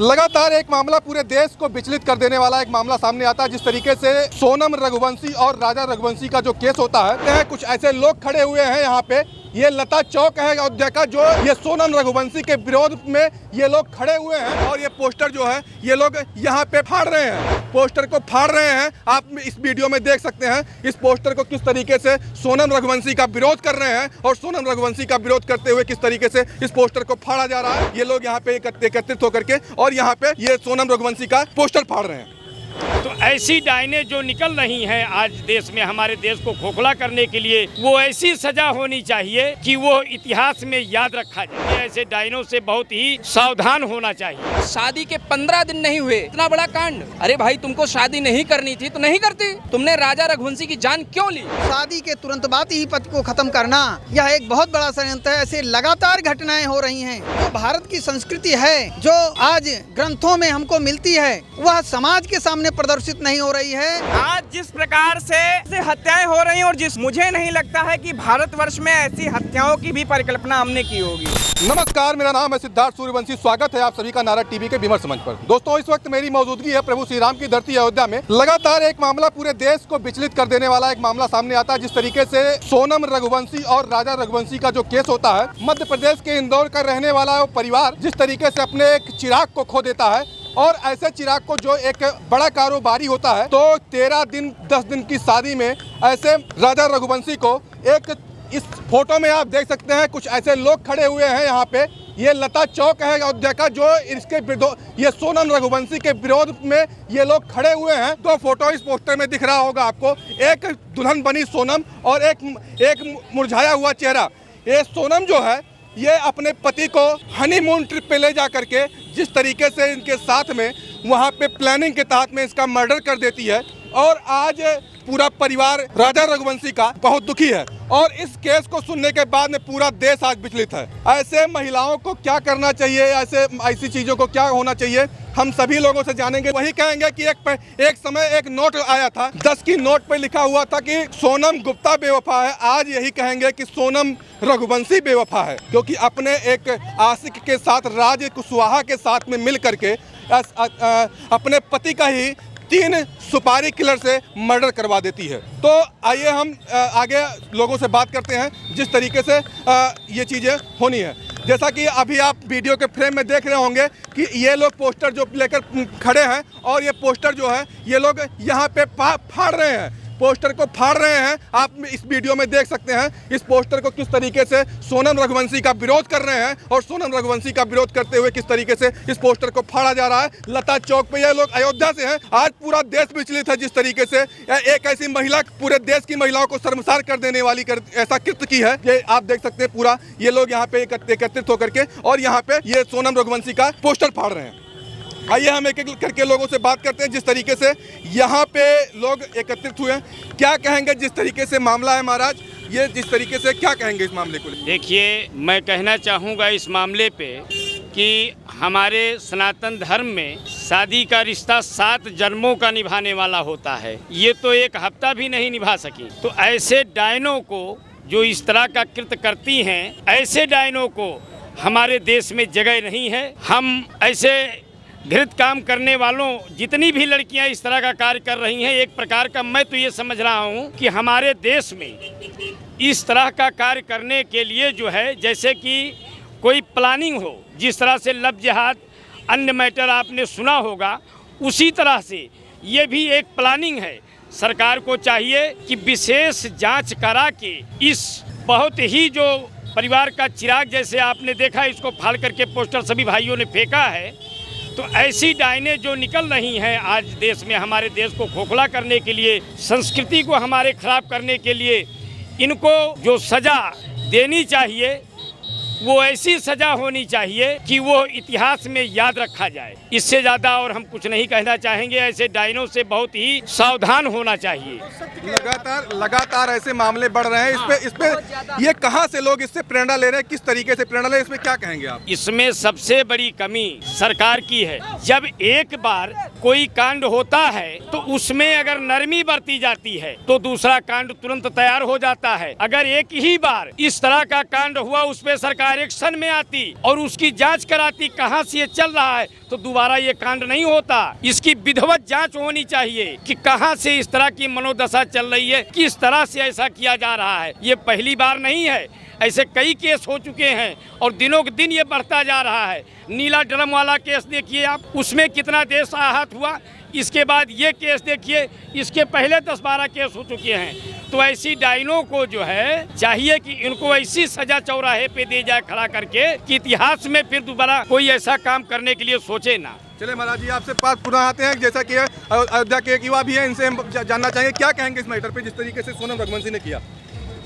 लगातार एक मामला पूरे देश को विचलित कर देने वाला एक मामला सामने आता है। जिस तरीके से सोनम रघुवंशी और राजा रघुवंशी का जो केस होता है, कुछ ऐसे लोग खड़े हुए हैं यहाँ पे। ये लता चौक है अयोध्या का, जो ये सोनम रघुवंशी के विरोध में ये लोग खड़े हुए हैं और ये पोस्टर जो है ये लोग यहाँ पे फाड़ रहे हैं, पोस्टर को फाड़ रहे हैं। आप इस वीडियो में देख सकते हैं इस पोस्टर को किस तरीके से सोनम रघुवंशी का विरोध कर रहे हैं और सोनम रघुवंशी का विरोध करते हुए किस तरीके से इस पोस्टर को फाड़ा जा रहा है। ये लोग यहाँ पे एकत्रित होकर के और यहाँ पे ये सोनम रघुवंशी का पोस्टर फाड़ रहे हैं। तो ऐसी डायनें जो निकल रही हैं आज देश में, हमारे देश को खोखला करने के लिए, वो ऐसी सजा होनी चाहिए कि वो इतिहास में याद रखा जाए। ऐसे डायनों से बहुत ही सावधान होना चाहिए। शादी के 15 दिन नहीं हुए, इतना बड़ा कांड। अरे भाई, तुमको शादी नहीं करनी थी तो नहीं करती। तुमने राजा रघुवंशी की जान क्यों ली? शादी के तुरंत बाद ही पति को खत्म करना, यह एक बहुत बड़ा षड्यंत्र है। ऐसे लगातार घटनाएं हो रही हैं। जो भारत की संस्कृति है, जो आज ग्रंथों में हमको मिलती है, वह समाज के सामने प्रदर्शित नहीं हो रही है। आज जिस प्रकार से हत्याएं हो रही हैं और मुझे नहीं लगता है कि भारतवर्ष में ऐसी हत्याओं की भी परिकल्पना हमने की होगी। नमस्कार, मेरा नाम है सिद्धार्थ सूर्यवंशी। स्वागत है आप सभी का नारद टीवी के विमर्श मंच पर। दोस्तों, इस वक्त मेरी मौजूदगी है प्रभु श्री राम की धरती अयोध्या में। लगातार एक मामला पूरे देश को विचलित कर देने वाला एक मामला सामने आता है। जिस तरीके से सोनम रघुवंशी और राजा रघुवंशी का जो केस होता है, मध्य प्रदेश के इंदौर का रहने वाला परिवार जिस तरीके से अपने एक चिराग को खो देता है और ऐसे चिराग को जो एक बड़ा कारोबारी होता है, तो 13 दिन 10 दिन की शादी में ऐसे राजा रघुवंशी को एक इस फोटो में आप देख सकते हैं कुछ ऐसे लोग खड़े हुए हैं यहाँ पे। ये लता चौक है अयोध्या का, जो इसके ये सोनम रघुवंशी के विरोध में ये लोग खड़े हुए हैं। दो फोटो इस पोस्टर में दिख रहा होगा आपको, एक दुल्हन बनी सोनम और एक मुरझाया हुआ चेहरा। ये सोनम जो है ये अपने पति को हनीमून ट्रिप पे ले जा करके जिस तरीके से इनके साथ में वहाँ पे प्लानिंग के तहत में इसका मर्डर कर देती है और आज पूरा परिवार राजा रघुवंशी का बहुत दुखी है। और इस केस को सुनने के बाद में पूरा देश आज विचलित है। ऐसे महिलाओं को क्या करना चाहिए, ऐसी चीज़ों को क्या होना चाहिए, हम सभी लोगों से जानेंगे। वही कहेंगे कि एक समय एक नोट आया था, 10 की नोट पे लिखा हुआ था कि सोनम गुप्ता बेवफा है। आज यही कहेंगे कि सोनम रघुवंशी बेवफा है, क्योंकि अपने एक आशिक के साथ, राज कुशवाहा के साथ में मिल करके अपने पति का ही 3 सुपारी किलर से मर्डर करवा देती है। तो आइए हम आगे लोगों से बात करते हैं जिस तरीके से ये चीज़ें होनी है। जैसा कि अभी आप वीडियो के फ्रेम में देख रहे होंगे कि ये लोग पोस्टर जो लेकर खड़े हैं और ये पोस्टर जो है ये लोग यहाँ पे फाड़ रहे हैं, पोस्टर को फाड़ रहे हैं। आप इस वीडियो में देख सकते हैं इस पोस्टर को किस तरीके से सोनम रघुवंशी का विरोध कर रहे हैं और सोनम रघुवंशी का विरोध करते हुए किस तरीके से इस पोस्टर को फाड़ा जा रहा है। लता चौक पे ये लोग अयोध्या से हैं। आज पूरा देश विचलित है जिस तरीके से एक ऐसी महिला पूरे देश की महिलाओं को शर्मसार कर देने वाली ऐसा कृत्य की है। ये आप देख सकते हैं पूरा ये लोग यहाँ पे एकत्रित होकर के और यहाँ पे ये सोनम रघुवंशी का पोस्टर फाड़ रहे हैं। आइए हम एक एक करके लोगों से बात करते हैं जिस तरीके से यहाँ पे लोग एकत्रित हुए हैं। क्या कहेंगे जिस तरीके से मामला है महाराज, ये जिस तरीके से क्या कहेंगे इस मामले को? देखिए, मैं कहना चाहूँगा इस मामले पे कि हमारे सनातन धर्म में शादी का रिश्ता 7 जन्मों का निभाने वाला होता है। ये तो एक हफ्ता भी नहीं निभा सकी। तो ऐसे डायनों को जो इस तरह का कृत्य करती हैं, ऐसे डायनों को हमारे देश में जगह नहीं है। हम ऐसे घृत काम करने वालों, जितनी भी लड़कियां इस तरह का कार्य कर रही हैं, एक प्रकार का मैं तो ये समझ रहा हूं कि हमारे देश में इस तरह का कार्य करने के लिए जो है, जैसे कि कोई प्लानिंग हो, जिस तरह से लव जिहाद अन्य मैटर आपने सुना होगा, उसी तरह से ये भी एक प्लानिंग है। सरकार को चाहिए कि विशेष जांच करा के इस बहुत ही जो परिवार का चिराग, जैसे आपने देखा, इसको फाड़ करके पोस्टर सभी भाइयों ने फेंका है। तो ऐसी डायनें जो निकल रही हैं आज देश में, हमारे देश को खोखला करने के लिए, संस्कृति को हमारे खराब करने के लिए, इनको जो सज़ा देनी चाहिए वो ऐसी सजा होनी चाहिए कि वो इतिहास में याद रखा जाए। इससे ज़्यादा और हम कुछ नहीं कहना चाहेंगे। ऐसे डायनों से बहुत ही सावधान होना चाहिए। लगातार ऐसे मामले बढ़ रहे हैं। इस पे ये कहाँ से लोग इससे प्रेरणा ले रहे हैं, किस तरीके से प्रेरणा ले रहे हैं, इसमें क्या कहेंगे आप? इसमें सबसे बड़ी कमी सरकार की है। जब एक बार कोई कांड होता है तो उसमें अगर नरमी बरती जाती है तो दूसरा कांड तुरंत तैयार हो जाता है। अगर एक ही बार इस तरह का कांड हुआ, उस पर सरकार डायरेक्शन में आती और उसकी जांच कराती कहां से ये चल रहा है, तो दोबारा ये कांड नहीं होता। इसकी विधिवत जांच होनी चाहिए कि कहां से इस तरह की मनोदशा चल रही है, किस तरह से ऐसा किया जा रहा है। ये पहली बार नहीं है, ऐसे कई केस हो चुके हैं और दिनों के दिन ये बढ़ता जा रहा है। नीला ड्रम वाला केस देखिए आप, उसमें कितना देश आहत हुआ। इसके बाद ये केस देखिए, इसके पहले 10-12 केस हो चुके हैं। तो ऐसी डायनों को जो है चाहिए कि इनको ऐसी सजा चौराहे पे दे जाए खड़ा करके कि इतिहास में फिर दोबारा कोई ऐसा काम करने के लिए सोचे ना। चले महाराज जी, आपसे बात पुनः आते हैं। जैसा कि अयोध्या के एक युवा भी हैं, इनसे हम जानना चाहेंगे क्या कहेंगे इस मैटर पे जिस तरीके से सोनम रघुवंशी ने किया।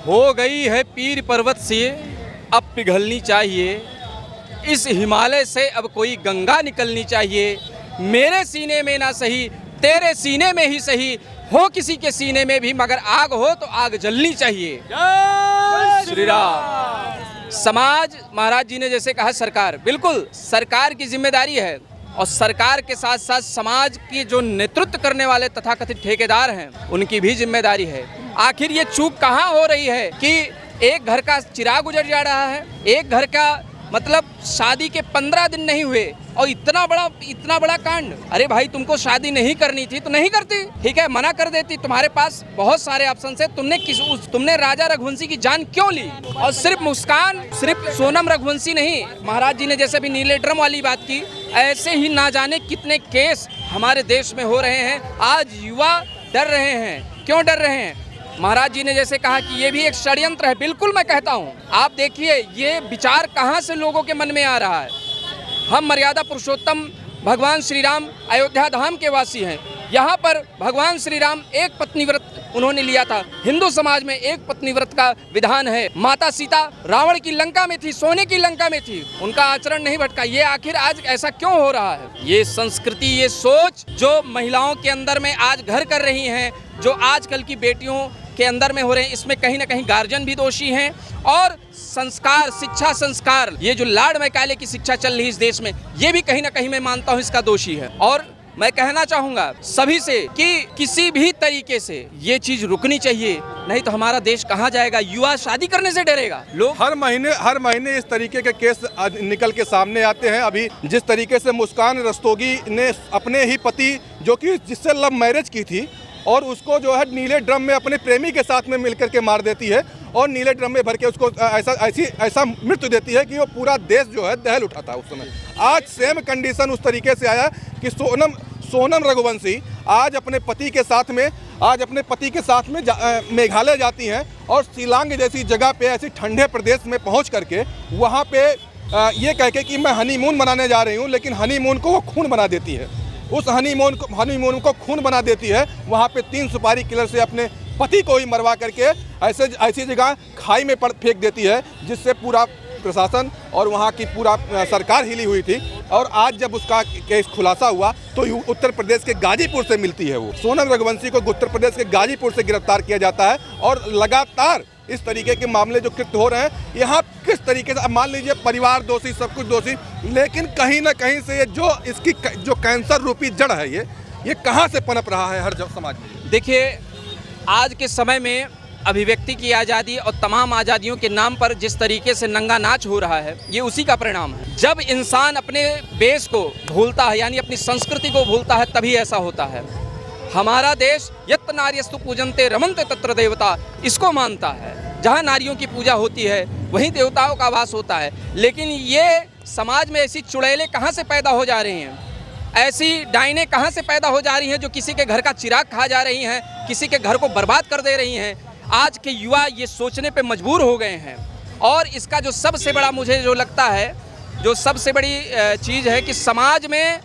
हो गई है पीर पर्वत से अब पिघलनी चाहिए, इस हिमालय से अब कोई गंगा निकलनी चाहिए। मेरे सीने में ना सही, तेरे सीने में ही सही, हो किसी के सीने में भी, मगर आग हो तो आग जलनी चाहिए। जय श्री राम। समाज, महाराज जी ने जैसे कहा, सरकार, बिल्कुल सरकार की जिम्मेदारी है और सरकार के साथ साथ समाज की जो नेतृत्व करने वाले तथाकथित ठेकेदार हैं उनकी भी जिम्मेदारी है। आखिर ये चूक कहाँ हो रही है कि एक घर का चिराग उजड़ जा रहा है, एक घर का मतलब शादी के 15 दिन नहीं हुए और इतना बड़ा कांड। अरे भाई, तुमको शादी नहीं करनी थी तो नहीं करती, ठीक है, मना कर देती। तुम्हारे पास बहुत सारे ऑप्शन है, तुमने राजा रघुवंशी की जान क्यों ली? और सिर्फ मुस्कान, सिर्फ सोनम रघुवंशी नहीं, महाराज जी ने जैसे भी नीले ड्रम वाली बात की, ऐसे ही ना जाने कितने केस हमारे देश में हो रहे हैं। आज युवा डर रहे हैं। क्यों डर रहे हैं? महाराज जी ने जैसे कहा कि ये भी एक षड्यंत्र है। बिल्कुल मैं कहता हूँ, आप देखिए ये विचार कहाँ से लोगों के मन में आ रहा है। हम मर्यादा पुरुषोत्तम भगवान श्री राम अयोध्या धाम के वासी हैं। यहाँ पर भगवान श्री राम एक पत्नी व्रत उन्होंने लिया था। हिंदू समाज में एक पत्नी व्रत का विधान है। माता सीता रावण की लंका में थी, सोने की लंका में थी, उनका आचरण नहीं भटका। ये आखिर आज ऐसा क्यों हो रहा है? ये संस्कृति, ये सोच जो महिलाओं के अंदर में आज घर कर रही हैं, जो आजकल की बेटियों के अंदर में हो रहे हैं, इसमें कहीं ना कहीं गार्जियन भी दोषी हैं और संस्कार, शिक्षा संस्कार, ये जो लाड मैकाले की शिक्षा चल रही है इस देश में, ये भी कहीं ना कहीं मैं मानता हूँ इसका दोषी है। और मैं कहना चाहूँगा सभी से कि किसी भी तरीके से ये चीज़ रुकनी चाहिए, नहीं तो हमारा देश कहाँ जाएगा? युवा शादी करने से डरेगा। लोग हर महीने इस तरीके के केस निकल के सामने आते हैं। अभी जिस तरीके से मुस्कान रस्तोगी ने अपने ही पति, जो कि जिससे लव मैरिज की थी, और उसको जो है नीले ड्रम में अपने प्रेमी के साथ में मिलकर के मार देती है और नीले ड्रम में भर के उसको ऐसा मृत्यु देती है कि वो पूरा देश जो है दहल उठा था उस समय। आज सेम कंडीशन उस तरीके से आया कि सोनम रघुवंशी आज अपने पति के साथ में मेघालय जाती हैं और शिलांग जैसी जगह पे ऐसी ठंडे प्रदेश में पहुंच करके वहाँ पे ये कह के कि मैं हनीमून मनाने जा रही हूँ, लेकिन हनीमून को वो खून बना देती है। उस हनीमून को खून बना देती है। वहाँ पे 3 सुपारी किलर से अपने पति को ही मरवा करके ऐसी जगह खाई में फेंक देती है, जिससे पूरा प्रशासन और वहाँ की पूरा सरकार हिली हुई थी। और आज जब उसका केस खुलासा हुआ तो उत्तर प्रदेश के गाजीपुर से मिलती है। वो सोनम रघुवंशी को उत्तर प्रदेश के गाजीपुर से गिरफ्तार किया जाता है और लगातार इस तरीके के मामले जो कृत्य हो रहे हैं, यहाँ किस तरीके से, अब मान लीजिए परिवार दोषी, सब कुछ दोषी, लेकिन कहीं ना कहीं से ये जो इसकी जो कैंसर रूपी जड़ है, ये कहाँ से पनप रहा है हर समाज में? देखिए, आज के समय में अभिव्यक्ति की आज़ादी और तमाम आज़ादियों के नाम पर जिस तरीके से नंगा नाच हो रहा है, ये उसी का परिणाम है। जब इंसान अपने बेस को भूलता है, यानी अपनी संस्कृति को भूलता है, तभी ऐसा होता है। हमारा देश यत् नार्यस्तु पूजन्ते रमन्ते तत्र देवता, इसको मानता है। जहाँ नारियों की पूजा होती है वहीं देवताओं का वास होता है। लेकिन ये समाज में ऐसी चुड़ैलें कहाँ से पैदा हो जा रही हैं, ऐसी डाइनें कहाँ से पैदा हो जा रही हैं जो किसी के घर का चिराग खा जा रही हैं, किसी के घर को बर्बाद कर दे रही हैं। आज के युवा ये सोचने पे मजबूर हो गए हैं। और इसका जो सबसे बड़ा, मुझे जो लगता है, जो सबसे बड़ी चीज़ है कि समाज में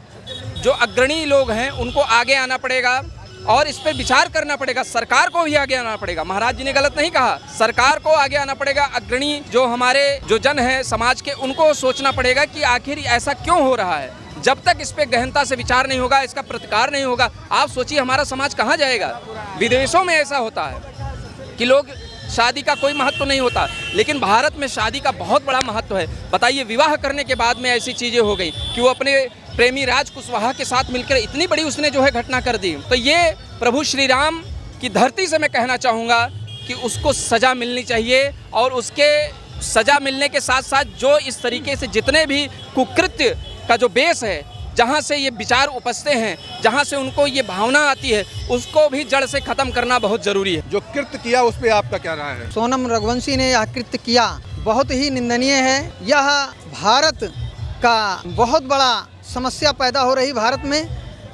जो अग्रणी लोग हैं उनको आगे आना पड़ेगा और इस पर विचार करना पड़ेगा। सरकार को भी आगे आना पड़ेगा। महाराज जी ने गलत नहीं कहा, सरकार को आगे आना पड़ेगा। अग्रणी जो हमारे जो जन हैं समाज के, उनको सोचना पड़ेगा कि आखिर ऐसा क्यों हो रहा है। जब तक इस पे गहनता से विचार नहीं होगा, इसका प्रतिकार नहीं होगा, आप सोचिए हमारा समाज कहाँ जाएगा। विदेशों में ऐसा होता है कि लोग शादी का कोई महत्व नहीं होता, लेकिन भारत में शादी का बहुत बड़ा महत्व है। बताइए, विवाह करने के बाद में ऐसी चीज़ें हो गई कि वो अपने प्रेमी राज कुशवाहा के साथ मिलकर इतनी बड़ी उसने जो है घटना कर दी। तो ये प्रभु श्री राम की धरती से मैं कहना चाहूँगा कि उसको सज़ा मिलनी चाहिए और उसके सज़ा मिलने के साथ साथ जो इस तरीके से जितने भी कुकृत्य का जो बेस है, जहाँ से ये विचार उपजते हैं, जहाँ से उनको ये भावना आती है, उसको भी जड़ से ख़त्म करना बहुत ज़रूरी है। जो कृत्य किया उस पर आपका क्या राय है? सोनम रघुवंशी ने यह कृत्य किया बहुत ही निंदनीय है। यह भारत का बहुत बड़ा समस्या पैदा हो रही भारत में।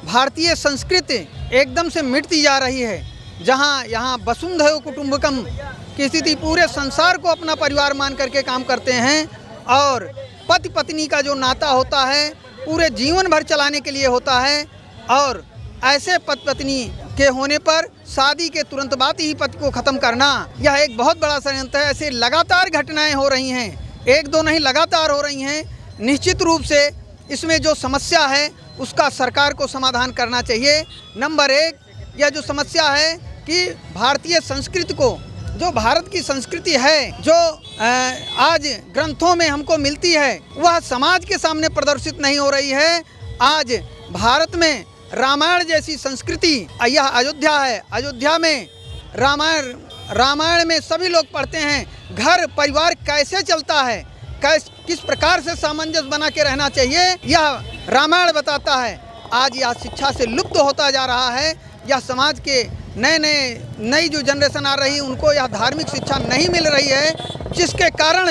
भारतीय संस्कृति एकदम से मिटती जा रही है। जहाँ यहाँ वसुंधैव कुटुंबकम की स्थिति, पूरे संसार को अपना परिवार मान करके काम करते हैं और पति पत्नी का जो नाता होता है पूरे जीवन भर चलाने के लिए होता है। और ऐसे पति पत्नी के होने पर शादी के तुरंत बाद ही पति को ख़त्म करना, यह एक बहुत बड़ा षड्यंत्र है। ऐसे लगातार घटनाएं हो रही हैं, एक दो नहीं लगातार हो रही हैं। निश्चित रूप से इसमें जो समस्या है उसका सरकार को समाधान करना चाहिए। नंबर एक, यह जो समस्या है कि भारतीय संस्कृति को, जो भारत की संस्कृति है, जो आज ग्रंथों में हमको मिलती है, वह समाज के सामने प्रदर्शित नहीं हो रही है। आज भारत में रामायण जैसी संस्कृति, यह अयोध्या है, अयोध्या में रामायण में सभी लोग पढ़ते हैं घर परिवार कैसे चलता है, किस प्रकार से सामंजस्य बना के रहना चाहिए, यह रामायण बताता है। आज यह शिक्षा से लुप्त होता जा रहा है। यह समाज के नई जो जनरेशन आ रही उनको यह धार्मिक शिक्षा नहीं मिल रही है, जिसके कारण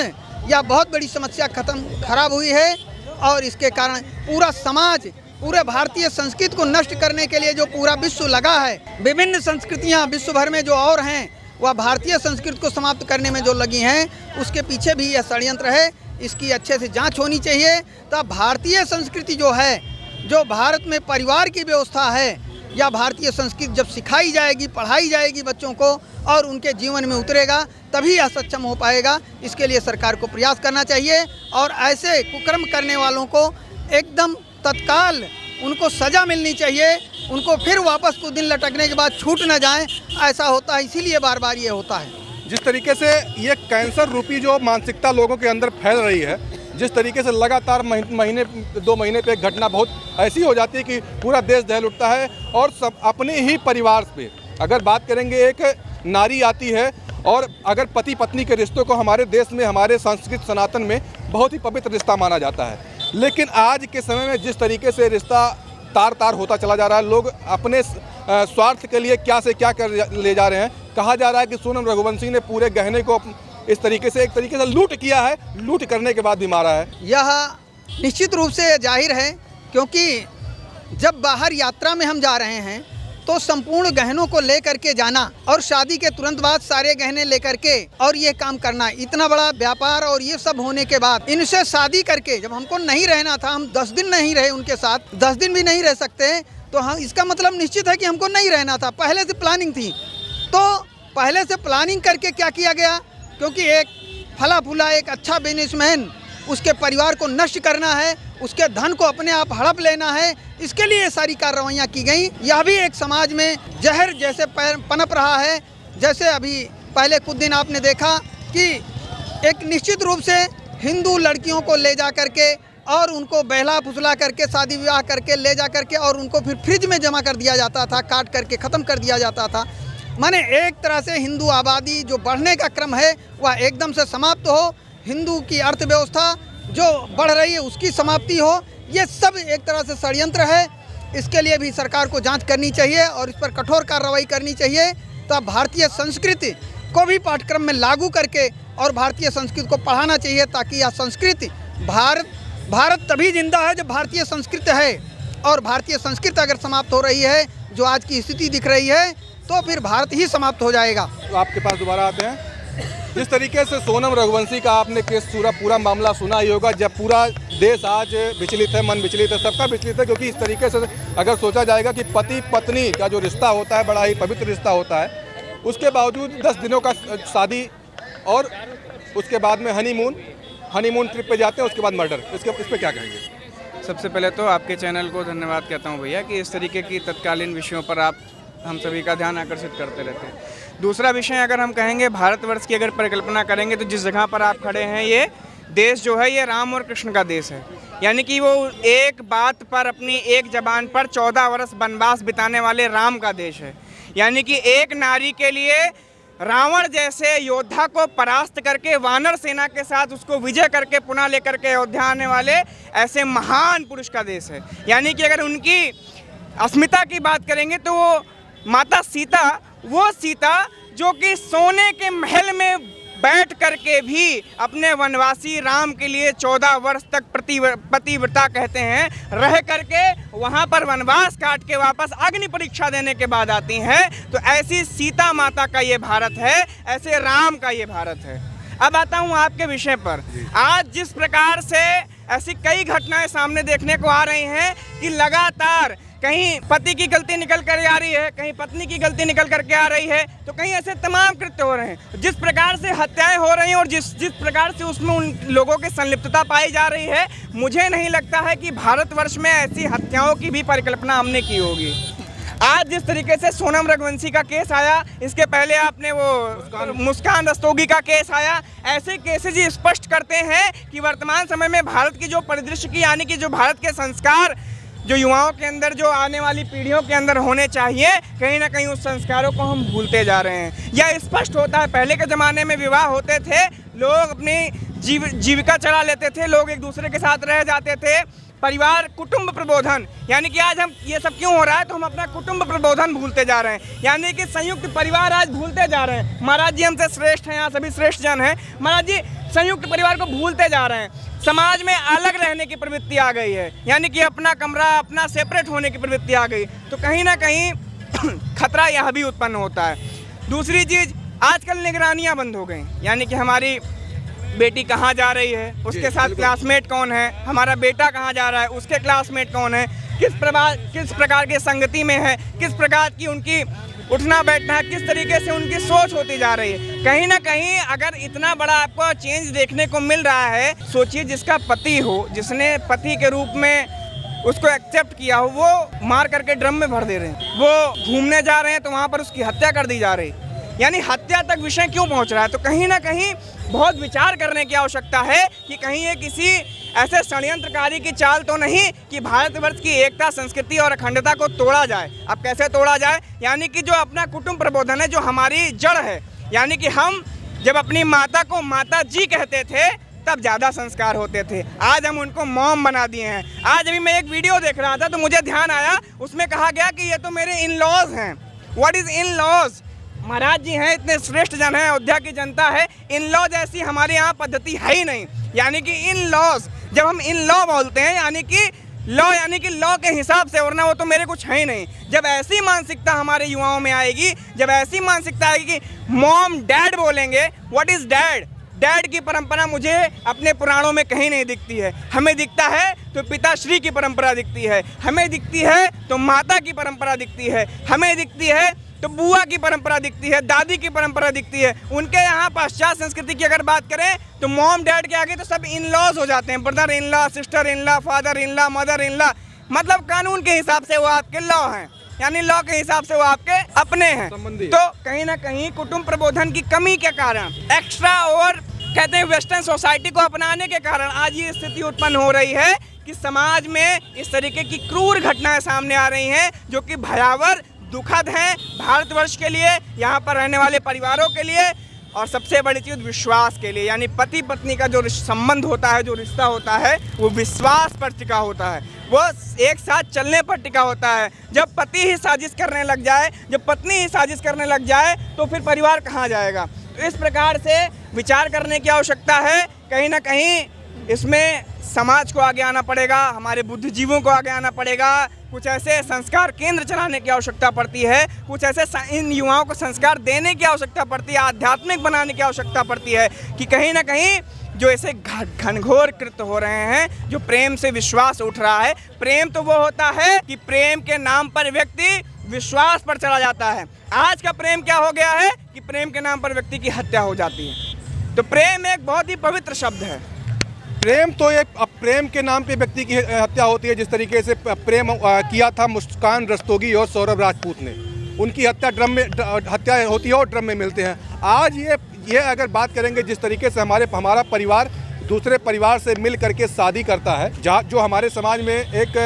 यह बहुत बड़ी समस्या खराब हुई है। और इसके कारण पूरा समाज, पूरे भारतीय संस्कृति को नष्ट करने के लिए जो पूरा विश्व लगा है, विभिन्न संस्कृतियां विश्व भर में जो और हैं, वह भारतीय संस्कृति को समाप्त करने में जो लगी हैं, उसके पीछे भी यह षड्यंत्र है। इसकी अच्छे से जांच होनी चाहिए। तो भारतीय संस्कृति जो है, जो भारत में परिवार की व्यवस्था है, या भारतीय संस्कृति जब सिखाई जाएगी, पढ़ाई जाएगी बच्चों को और उनके जीवन में उतरेगा, तभी यह सक्षम हो पाएगा। इसके लिए सरकार को प्रयास करना चाहिए और ऐसे कुकर्म करने वालों को एकदम तत्काल उनको सज़ा मिलनी चाहिए। उनको फिर वापस कुछ दिन लटकने के बाद छूट न जाएं, ऐसा होता है, इसीलिए बार बार ये होता है। जिस तरीके से ये कैंसर रूपी जो मानसिकता लोगों के अंदर फैल रही है, जिस तरीके से लगातार महीने 2 महीने पे एक घटना बहुत ऐसी हो जाती है कि पूरा देश दहल उठता है। और सब अपने ही परिवार पे अगर बात करेंगे, एक नारी आती है और अगर पति पत्नी के रिश्तों को हमारे देश में, हमारे संस्कृत सनातन में बहुत ही पवित्र रिश्ता माना जाता है, लेकिन आज के समय में जिस तरीके से रिश्ता तार तार होता चला जा रहा है, लोग अपने स्वार्थ के लिए क्या से क्या कर ले जा रहे हैं। कहा जा रहा है कि सोनम रघुवंशी ने पूरे गहने को इस तरीके से, एक तरीके से लूट किया है, लूट करने के बाद भी मारा है। यह निश्चित रूप से जाहिर है, क्योंकि जब बाहर यात्रा में हम जा रहे हैं तो संपूर्ण गहनों को लेकर के जाना और शादी के तुरंत बाद सारे गहने लेकर के और ये काम करना, इतना बड़ा व्यापार और ये सब होने के बाद इनसे शादी करके, जब हमको नहीं रहना था, हम 10 दिन नहीं रहे उनके साथ, 10 दिन भी नहीं रह सकते, तो हम, इसका मतलब निश्चित है कि हमको नहीं रहना था। पहले से प्लानिंग थी, तो पहले से प्लानिंग करके क्या किया गया, क्योंकि एक फला फूला एक अच्छा बिजनेसमैन, उसके परिवार को नष्ट करना है, उसके धन को अपने आप हड़प लेना है, इसके लिए ये सारी कार्रवाइयाँ की गई। यह भी एक समाज में जहर जैसे पनप रहा है। जैसे अभी पहले कुछ दिन आपने देखा कि एक निश्चित रूप से हिंदू लड़कियों को ले जा करके और उनको बहला फुसला करके शादी विवाह करके ले जा करके और उनको फिर फ्रिज में जमा कर दिया जाता था, काट करके ख़त्म कर दिया जाता था। माने एक तरह से हिंदू आबादी जो बढ़ने का क्रम है वह एकदम से समाप्त हो, हिंदू की अर्थव्यवस्था जो बढ़ रही है उसकी समाप्ति हो। ये सब एक तरह से षड्यंत्र है। इसके लिए भी सरकार को जांच करनी चाहिए और इस पर कठोर कार्रवाई करनी चाहिए। तो भारतीय संस्कृति को भी पाठ्यक्रम में लागू करके और भारतीय संस्कृति को पढ़ाना चाहिए, ताकि यह संस्कृति भारत तभी जिंदा है जब भारतीय संस्कृति है। और भारतीय संस्कृति अगर समाप्त हो रही है, जो आज की स्थिति दिख रही है, तो फिर भारत ही समाप्त हो जाएगा। तो आपके पास दोबारा आते हैं। जिस तरीके से सोनम रघुवंशी का आपने केस पूरा मामला सुना ही होगा, जब पूरा देश आज विचलित है, मन विचलित है, सबका विचलित है, क्योंकि इस तरीके से अगर सोचा जाएगा कि पति पत्नी का जो रिश्ता होता है बड़ा ही पवित्र रिश्ता होता है, उसके बावजूद 10 दिनों का शादी और उसके बाद में हनीमून ट्रिप पे जाते हैं, उसके बाद मर्डर, इस पर क्या कहेंगे? सबसे पहले तो आपके चैनल को धन्यवाद कहता हूं भैया कि इस तरीके की तत्कालीन विषयों पर आप हम सभी का ध्यान आकर्षित करते रहते हैं। दूसरा विषय अगर हम कहेंगे भारतवर्ष की अगर परिकल्पना करेंगे, तो जिस जगह पर आप खड़े हैं, ये देश जो है ये राम और कृष्ण का देश है। यानी कि वो एक बात पर, अपनी एक जबान पर 14 वर्ष वनवास बिताने वाले राम का देश है। यानी कि एक नारी के लिए रावण जैसे योद्धा को परास्त करके वानर सेना के साथ उसको विजय करके पुनः लेकर के अयोध्या आने वाले ऐसे महान पुरुष का देश है। यानी कि अगर उनकी अस्मिता की बात करेंगे तो वो माता सीता, वो सीता जो कि सोने के महल में बैठ करके भी अपने वनवासी राम के लिए 14 वर्ष तक पतिव्रता कहते हैं रह करके वहाँ पर वनवास काट के वापस अग्नि परीक्षा देने के बाद आती हैं। तो ऐसी सीता माता का ये भारत है, ऐसे राम का ये भारत है। अब आता हूँ आपके विषय पर। आज जिस प्रकार से ऐसी कई घटनाएं सामने देखने को आ रही हैं कि लगातार कहीं पति की गलती निकल कर आ रही है, कहीं पत्नी की गलती निकल करके आ रही है, तो कहीं ऐसे तमाम कृत्य हो रहे हैं। जिस प्रकार से हत्याएं हो रही हैं और जिस प्रकार से उसमें उन लोगों की संलिप्तता पाई जा रही है, मुझे नहीं लगता है कि भारतवर्ष में ऐसी हत्याओं की भी परिकल्पना हमने की होगी। आज जिस तरीके से सोनम रघुवंशी का केस आया, इसके पहले आपने वो मुस्कान रस्तोगी का केस आया, ऐसे केसेज ही स्पष्ट करते हैं कि वर्तमान समय में भारत की जो परिदृश्य की यानी कि जो भारत के संस्कार जो युवाओं के अंदर, जो आने वाली पीढ़ियों के अंदर होने चाहिए, कहीं ना कहीं उस संस्कारों को हम भूलते जा रहे हैं। यह स्पष्ट होता है, पहले के ज़माने में विवाह होते थे, लोग अपनी जीविका चला लेते थे, लोग एक दूसरे के साथ रह जाते थे, परिवार कुटुंब प्रबोधन, यानी कि आज हम ये सब क्यों हो रहा है तो हम अपना कुटुंब प्रबोधन भूलते जा रहे हैं, यानी कि संयुक्त परिवार आज भूलते जा रहे हैं। महाराज जी हमसे श्रेष्ठ हैं, यहाँ सभी श्रेष्ठ जन हैं, महाराज जी संयुक्त परिवार को भूलते जा रहे हैं। समाज में अलग रहने की प्रवृत्ति आ गई है, यानी कि अपना कमरा, अपना सेपरेट होने की प्रवृत्ति आ गई, तो कहीं ना कहीं खतरा यह भी उत्पन्न होता है। दूसरी चीज़, आजकल निगरानियाँ बंद हो गई, यानी कि हमारी बेटी कहाँ जा रही है, उसके साथ क्लासमेट कौन है, हमारा बेटा कहाँ जा रहा है, उसके क्लासमेट कौन है, किस प्रकार की संगति में है, किस प्रकार की उनकी उठना बैठना, किस तरीके से उनकी सोच होती जा रही है। कहीं ना कहीं अगर इतना बड़ा आपको चेंज देखने को मिल रहा है, सोचिए जिसका पति हो, जिसने पति के रूप में उसको एक्सेप्ट किया हो, वो मार करके ड्रम में भर दे रहे हैं, वो घूमने जा रहे हैं तो वहाँ पर उसकी हत्या कर दी जा रही है, यानी हत्या तक विषय क्यों पहुँच रहा है। तो कहीं ना कहीं बहुत विचार करने की आवश्यकता है कि कहीं ये किसी ऐसे षड्यंत्रकारी की चाल तो नहीं कि भारतवर्ष की एकता, संस्कृति और अखंडता को तोड़ा जाए। अब कैसे तोड़ा जाए, यानी कि जो अपना कुटुंब प्रबोधन है, जो हमारी जड़ है, यानी कि हम जब अपनी माता को माता जी कहते थे तब ज़्यादा संस्कार होते थे, आज हम उनको मॉम बना दिए हैं। आज अभी मैं एक वीडियो देख रहा था तो मुझे ध्यान आया, उसमें कहा गया कि ये तो मेरे इन लॉज हैं। What is in-laws? Maharaj ji हैं, इतने श्रेष्ठ जन हैं, अयोध्या की जनता है, इन लॉ जैसी हमारे यहाँ पद्धति है ही नहीं। यानी कि इन लॉज, जब हम इन लॉ बोलते हैं यानी कि लॉ के हिसाब से, वरना वो तो मेरे कुछ है ही नहीं। जब ऐसी मानसिकता हमारे युवाओं में आएगी, जब ऐसी मानसिकता आएगी कि मॉम डैड बोलेंगे, व्हाट इज़ डैड? डैड की परंपरा मुझे अपने पुराणों में कहीं नहीं दिखती है। हमें दिखता है तो पिताश्री की परंपरा दिखती है, हमें दिखती है तो माता की परंपरा दिखती है, हमें दिखती है तो बुआ की परंपरा दिखती है, दादी की परंपरा दिखती है। उनके यहाँ पाश्चात्य संस्कृति की अगर बात करें तो मॉम डैड के आगे तो सब इन लॉज हो जाते हैं, brother in law, sister in law, father in law, mother in law, मतलब कानून के हिसाब से वो आपके लॉ हैं, यानी लॉ के हिसाब से वो आपके अपने हैं। तो कहीं ना कहीं कुटुंब प्रबोधन की कमी के कारण, एक्स्ट्रा और कहते हैं वेस्टर्न सोसाइटी को अपनाने के कारण आज ये स्थिति उत्पन्न हो रही है कि समाज में इस तरीके की क्रूर घटनाएं सामने आ रही हैं जो कि भयावह, दुखद हैं भारतवर्ष के लिए, यहाँ पर रहने वाले परिवारों के लिए, और सबसे बड़ी चीज़ विश्वास के लिए। यानी पति पत्नी का जो संबंध होता है, जो रिश्ता होता है, वो विश्वास पर टिका होता है, वो एक साथ चलने पर टिका होता है। जब पति ही साजिश करने लग जाए, जब पत्नी ही साजिश करने लग जाए, तो फिर परिवार कहाँ जाएगा। तो इस प्रकार से विचार करने की आवश्यकता है। कहीं ना कहीं इसमें समाज को आगे आना पड़ेगा, हमारे बुद्धिजीवों को आगे आना पड़ेगा, कुछ ऐसे संस्कार केंद्र चलाने की आवश्यकता पड़ती है, कुछ ऐसे इन युवाओं को संस्कार देने की आवश्यकता पड़ती है, आध्यात्मिक बनाने की आवश्यकता पड़ती है कि कहीं ना कहीं जो ऐसे घनघोर कृत्य हो रहे हैं, जो प्रेम से विश्वास उठ रहा है। प्रेम तो वो होता है कि प्रेम के नाम पर व्यक्ति विश्वास पर चला जाता है। आज का प्रेम क्या हो गया है कि प्रेम के नाम पर व्यक्ति की हत्या हो जाती है। तो प्रेम एक बहुत ही पवित्र शब्द है। प्रेम तो एक, अब प्रेम के नाम पे व्यक्ति की हत्या होती है। जिस तरीके से प्रेम किया था मुस्कान रस्तोगी और सौरभ राजपूत ने, उनकी हत्या ड्रम में हत्या होती है और ड्रम में मिलते हैं। आज ये अगर बात करेंगे जिस तरीके से हमारा परिवार दूसरे परिवार से मिल करके शादी करता है, जो हमारे समाज में एक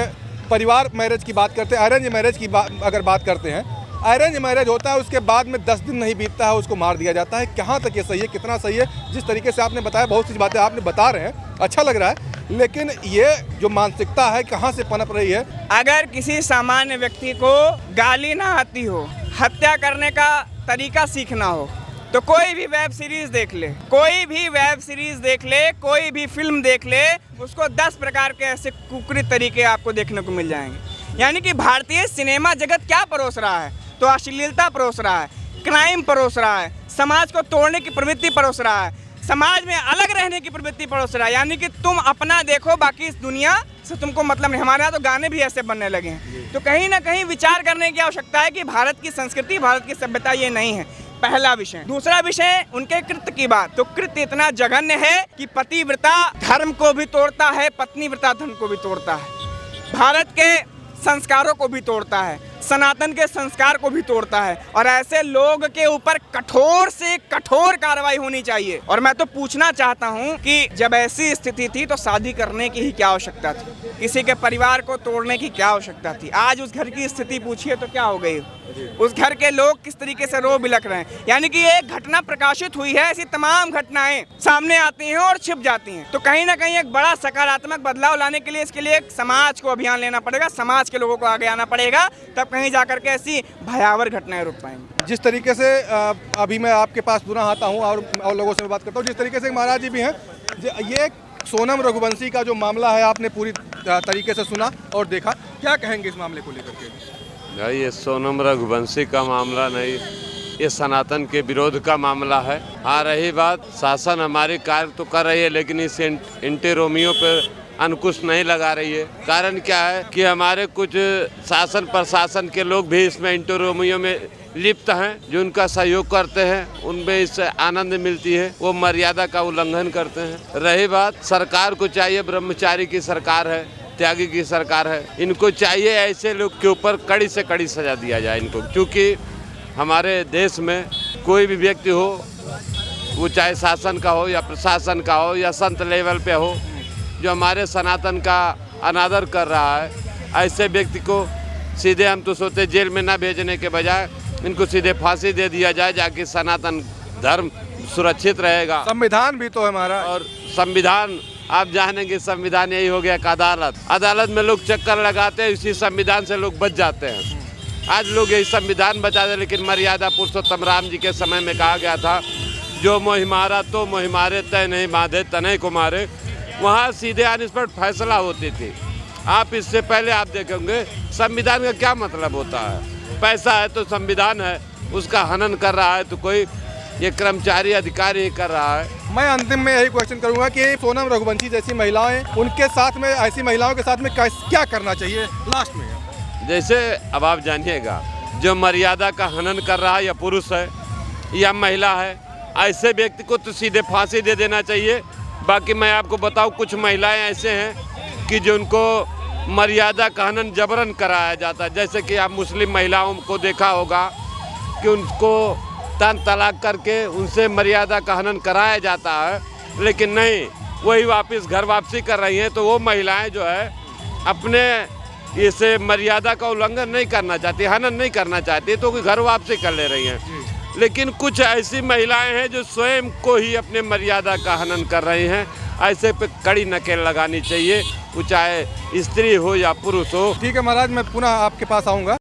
परिवार मैरिज की बात करते हैं, अरेंज मैरिज की अगर बात करते हैं, अरेंज मैरिज होता है, उसके बाद में 10 दिन नहीं बीतता है उसको मार दिया जाता है। कहाँ तक ये सही है, कितना सही है? जिस तरीके से आपने बताया, बहुत सी बातें आपने बता रहे हैं, अच्छा लग रहा है, लेकिन ये जो मानसिकता है कहाँ से पनप रही है? अगर किसी सामान्य व्यक्ति को गाली ना आती हो, हत्या करने का तरीका सीखना हो, तो कोई भी वेब सीरीज देख ले, कोई भी वेब सीरीज देख ले, कोई भी फिल्म देख ले, उसको 10 प्रकार के ऐसे कुकृत तरीके आपको देखने को मिल जाएंगे। यानी कि भारतीय सिनेमा जगत क्या परोस रहा है? तो अश्लीलता परोस रहा है, क्राइम परोस रहा है, समाज को तोड़ने की प्रवृत्ति परोस रहा है, समाज में अलग रहने की प्रवृत्ति परोस रहा है। यानी कि तुम अपना देखो, बाकी इस दुनिया से तुमको मतलब नहीं। हमारे यहाँ तो गाने भी ऐसे बनने लगे हैं। तो कहीं ना कहीं विचार करने की आवश्यकता है कि भारत की संस्कृति, भारत की सभ्यता ये नहीं है, पहला विषय। दूसरा विषय उनके कृत्य की बात। तो कृत्य इतना जघन्य है कि पतिव्रता धर्म को भी तोड़ता है, पत्नीव्रता धर्म को भी तोड़ता है, भारत के संस्कारों को भी तोड़ता है, सनातन के संस्कार को भी तोड़ता है। और ऐसे लोग के ऊपर कठोर से कठोर कार्रवाई होनी चाहिए। और मैं तो पूछना चाहता हूं कि जब ऐसी स्थिति थी तो शादी करने की ही क्या आवश्यकता थी? किसी के परिवार को तोड़ने की क्या आवश्यकता थी? आज उस घर की स्थिति पूछिए तो क्या हो गई? उस घर के लोग किस तरीके से रो बिलख रहे हैं। यानी कि एक घटना प्रकाशित हुई है, ऐसी तमाम घटनाएं सामने आती हैं और छिप जाती हैं। तो कहीं ना कहीं एक बड़ा सकारात्मक बदलाव लाने के लिए इसके लिए एक समाज को अभियान लेना पड़ेगा, समाज के लोगों को आगे आना पड़ेगा, तब कहीं जाकर के ऐसी भयावह घटनाएं रुक पाएंगी। जिस तरीके से अभी मैं आपके पास पुनः आता हूं और लोगों से बात करता हूं, जिस तरीके से महाराज जी भी हैं, ये सोनम रघुवंशी का जो मामला है आपने पूरी तरीके से सुना और देखा, क्या कहेंगे इस मामले को लेकर के? नहीं, ये सोनम रघुवंशी का मामला नहीं, ये सनातन के विरोध का मामला है। हाँ, रही बात, शासन हमारी कार्य तो कर रही है, लेकिन इस एंटी रोमियो पर अंकुश नहीं लगा रही है। कारण क्या है कि हमारे कुछ शासन प्रशासन के लोग भी इसमें एंटी रोमियो में लिप्त हैं, जो उनका सहयोग करते हैं, उनमें इससे आनंद मिलती है, वो मर्यादा का उल्लंघन करते हैं। रही बात, सरकार को चाहिए, ब्रह्मचारी की सरकार है, त्यागी की सरकार है, इनको चाहिए ऐसे लोग के ऊपर कड़ी से कड़ी सजा दिया जाए इनको। क्योंकि हमारे देश में कोई भी व्यक्ति हो, वो चाहे शासन का हो या प्रशासन का हो या संत लेवल पे हो, जो हमारे सनातन का अनादर कर रहा है, ऐसे व्यक्ति को सीधे हम तो सोचते जेल में ना भेजने के बजाय इनको सीधे फांसी दे दिया जाए, जाके सनातन धर्म सुरक्षित रहेगा। संविधान भी तो है हमारा, और संविधान आप जानेंगे, संविधान यही हो गया कि अदालत में लोग चक्कर लगाते हैं, इसी संविधान से लोग बच जाते हैं। आज लोग यही संविधान बचा दे, लेकिन मर्यादा पुरुषोत्तम राम जी के समय में कहा गया था, जो मोहि मारा तो मोहि मारे, तय नहीं बांधे तनय को मारे। वहाँ सीधे अनिष्पक्ष फैसला होती थी। आप इससे पहले आप देखेंगे संविधान का क्या मतलब होता है। पैसा है तो संविधान है, उसका हनन कर रहा है तो कोई ये कर्मचारी अधिकारी ही कर रहा है। मैं अंतिम में यही क्वेश्चन करूंगा कि सोनम रघुवंशी जैसी महिलाएं, उनके साथ में, ऐसी महिलाओं के साथ में क्या करना चाहिए लास्ट में? जैसे अब आप जानिएगा, जो मर्यादा का हनन कर रहा है, या पुरुष है या महिला है, ऐसे व्यक्ति को तो सीधे फांसी दे देना चाहिए। बाकी मैं आपको बताऊं, कुछ महिलाएं ऐसे हैं कि जो उनको मर्यादा का हनन जबरन कराया जाता है। जैसे कि आप मुस्लिम महिलाओं को देखा होगा कि उनको तन तलाक करके उनसे मर्यादा का हनन कराया जाता है, लेकिन नहीं, वही वापस घर वापसी कर रही हैं। तो वो महिलाएं जो है अपने इसे मर्यादा का उल्लंघन नहीं करना चाहती, हनन नहीं करना चाहती, तो घर वापसी कर ले रही हैं। लेकिन कुछ ऐसी महिलाएं हैं जो स्वयं को ही अपने मर्यादा का हनन कर रही हैं। ऐसे पे कड़ी नकेल लगानी चाहिए, वो चाहे स्त्री हो या पुरुष हो। ठीक है महाराज, मैं पुनः आपके पास आऊँगा।